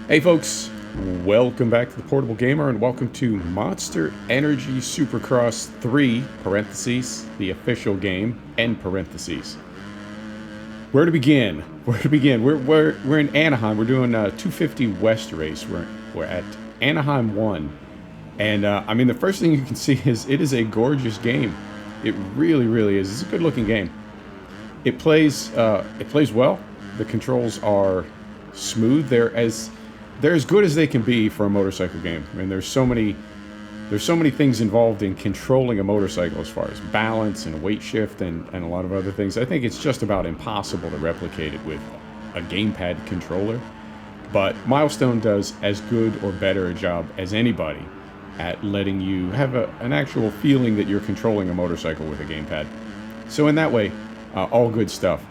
Hey folks, welcome back to the Portable Gamer and welcome to Monster Energy Supercross 3, parentheses, the official game, end parentheses. Where to begin? Where to begin? We're in Anaheim. We're doing a 250 West race. We're at Anaheim 1. And I mean, the first thing you can see is it is a gorgeous game. It really, really is. It's a good looking game. It plays well. The controls are smooth. They're as good as they can be for a motorcycle game. I mean, there's so many things involved in controlling a motorcycle as far as balance and weight shift and a lot of other things. I think it's just about impossible to replicate it with a gamepad controller. But Milestone does as good or better a job as anybody at letting you have an actual feeling that you're controlling a motorcycle with a gamepad. So in that way, all good stuff.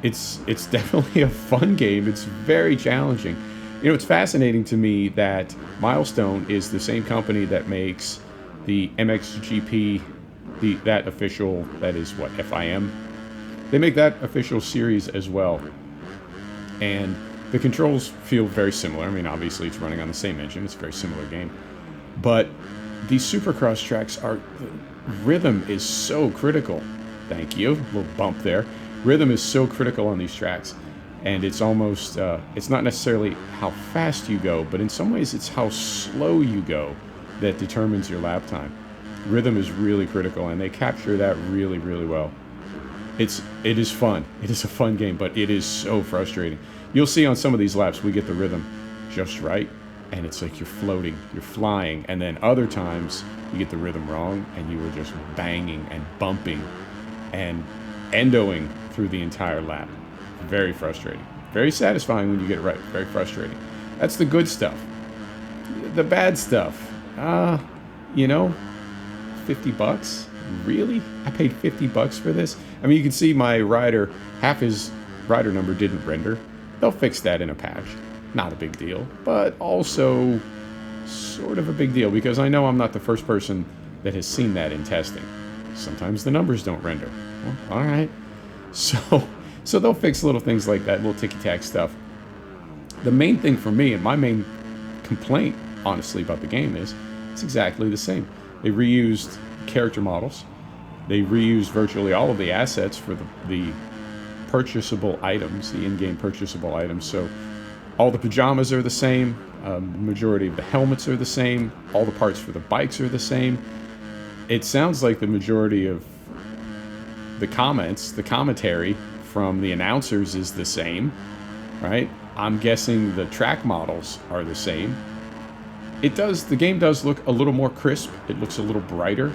It's definitely a fun game. It's very challenging. You know, it's fascinating to me that Milestone is the same company that makes the MXGP, that official, that is what, FIM? They make that official series as well. And the controls feel very similar. I mean, obviously it's running on the same engine. It's a very similar game. But these Supercross tracks the rhythm is so critical. Thank you. A little bump there. Rhythm is so critical on these tracks. And it's almost, it's not necessarily how fast you go, but in some ways it's how slow you go that determines your lap time. Rhythm is really critical, and they capture that really, really well. It is fun. It is a fun game, but it is so frustrating. You'll see on some of these laps, we get the rhythm just right, and it's like you're floating, you're flying, and then other times you get the rhythm wrong, and you are just banging and bumping and endoing through the entire lap. Very frustrating. Very satisfying when you get it right. Very frustrating. That's the good stuff. The bad stuff. You know, $50? Really? I paid $50 for this? I mean, you can see my rider, half his rider number didn't render. They'll fix that in a patch. Not a big deal, but also sort of a big deal because I know I'm not the first person that has seen that in testing. Sometimes the numbers don't render. Well, all right. So they'll fix little things like that, little ticky-tack stuff. The main thing for me, and my main complaint, honestly, about the game is it's exactly the same. They reused character models. They reused virtually all of the assets for the purchasable items, the in-game purchasable items. So all the pajamas are the same. Majority of the helmets are the same. All the parts for the bikes are the same. It sounds like the majority of the commentary from the announcers is the same, right? I'm guessing the track models are the same. The game does look a little more crisp. It looks a little brighter.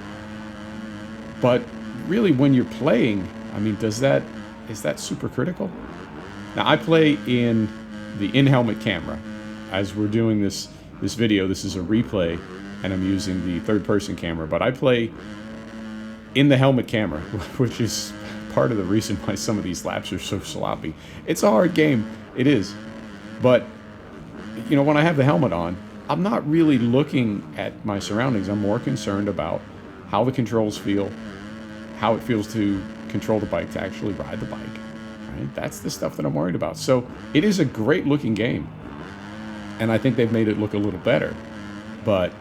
But really when you're playing, I mean, is that super critical? Now I play in the in-helmet camera. As we're doing this video, this is a replay, and I'm using the third-person camera, but I play in the helmet camera, which is part of the reason why some of these laps are so sloppy. It's a hard game. It is. But, you know, when I have the helmet on, I'm not really looking at my surroundings. I'm more concerned about how the controls feel, how it feels to control the bike, to actually ride the bike. Right? That's the stuff that I'm worried about. So it is a great looking game. And I think they've made it look a little better. But,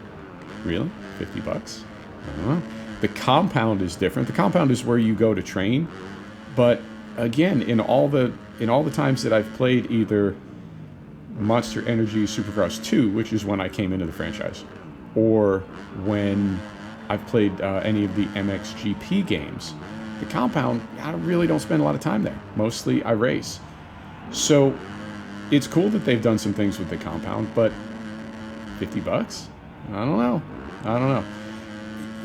really? $50? I don't know. The compound is different. The compound is where you go to train, but again, in all the times that I've played either Monster Energy Supercross 2, which is when I came into the franchise, or when I've played any of the MXGP games, the compound, I really don't spend a lot of time there. Mostly I race. So it's cool that they've done some things with the compound, but $50? I don't know.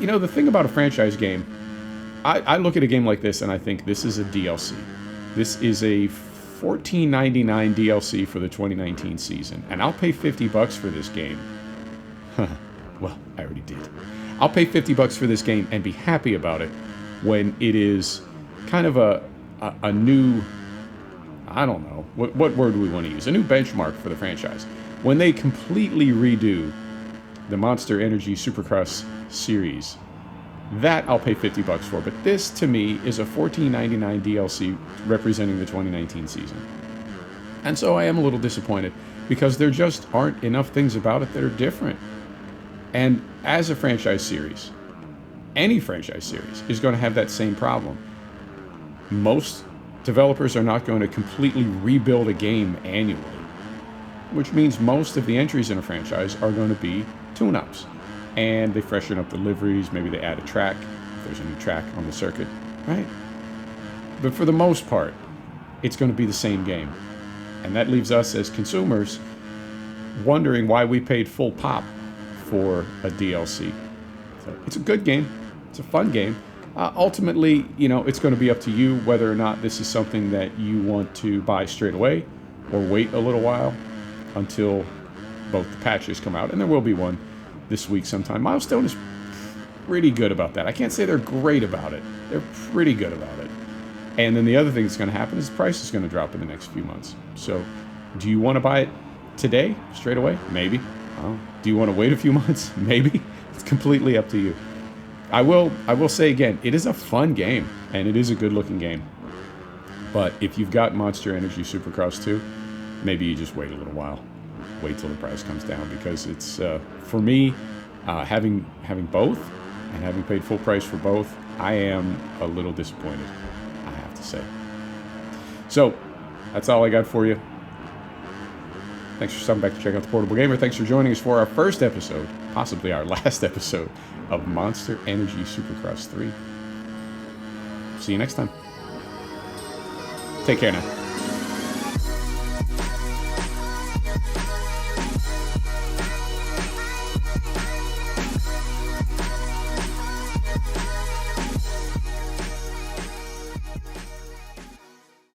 You know, the thing about a franchise game, I look at a game like this and I think this is a DLC. This is a $14.99 DLC for the 2019 season, and I'll pay $50 for this game. Well, I already did. I'll pay $50 for this game and be happy about it when it is kind of a new, I don't know, what word do we want to use? A new benchmark for the franchise. When they completely redo the Monster Energy Supercross series, that I'll pay $50 for. But this, to me, is a $14.99 DLC representing the 2019 season. And so I am a little disappointed because there just aren't enough things about it that are different. And as a franchise series, any franchise series is going to have that same problem. Most developers are not going to completely rebuild a game annually, which means most of the entries in a franchise are going to be tune-ups. And they freshen up the liveries, maybe they add a track, if there's a new track on the circuit, right? But for the most part, it's going to be the same game. And that leaves us as consumers wondering why we paid full pop for a DLC. So it's a good game. It's a fun game. Ultimately, you know, it's going to be up to you whether or not this is something that you want to buy straight away or wait a little while until both the patches come out. And there will be one this week sometime. Milestone is pretty good about that. I can't say they're great about it. They're pretty good about it. And then the other thing that's going to happen is the price is going to drop in the next few months. So do you want to buy it today, straight away? Maybe. Do you want to wait a few months? Maybe. It's completely up to you. I will say again, it is a fun game, and it is a good-looking game. But if you've got Monster Energy Supercross 2, maybe you just wait a little while. Wait till the price comes down, because it's, for me, having both, and having paid full price for both, I am a little disappointed, I have to say. So, that's all I got for you. Thanks for stopping back to check out The Portable Gamer. Thanks for joining us for our first episode, possibly our last episode, of Monster Energy Supercross 3. See you next time. Take care now.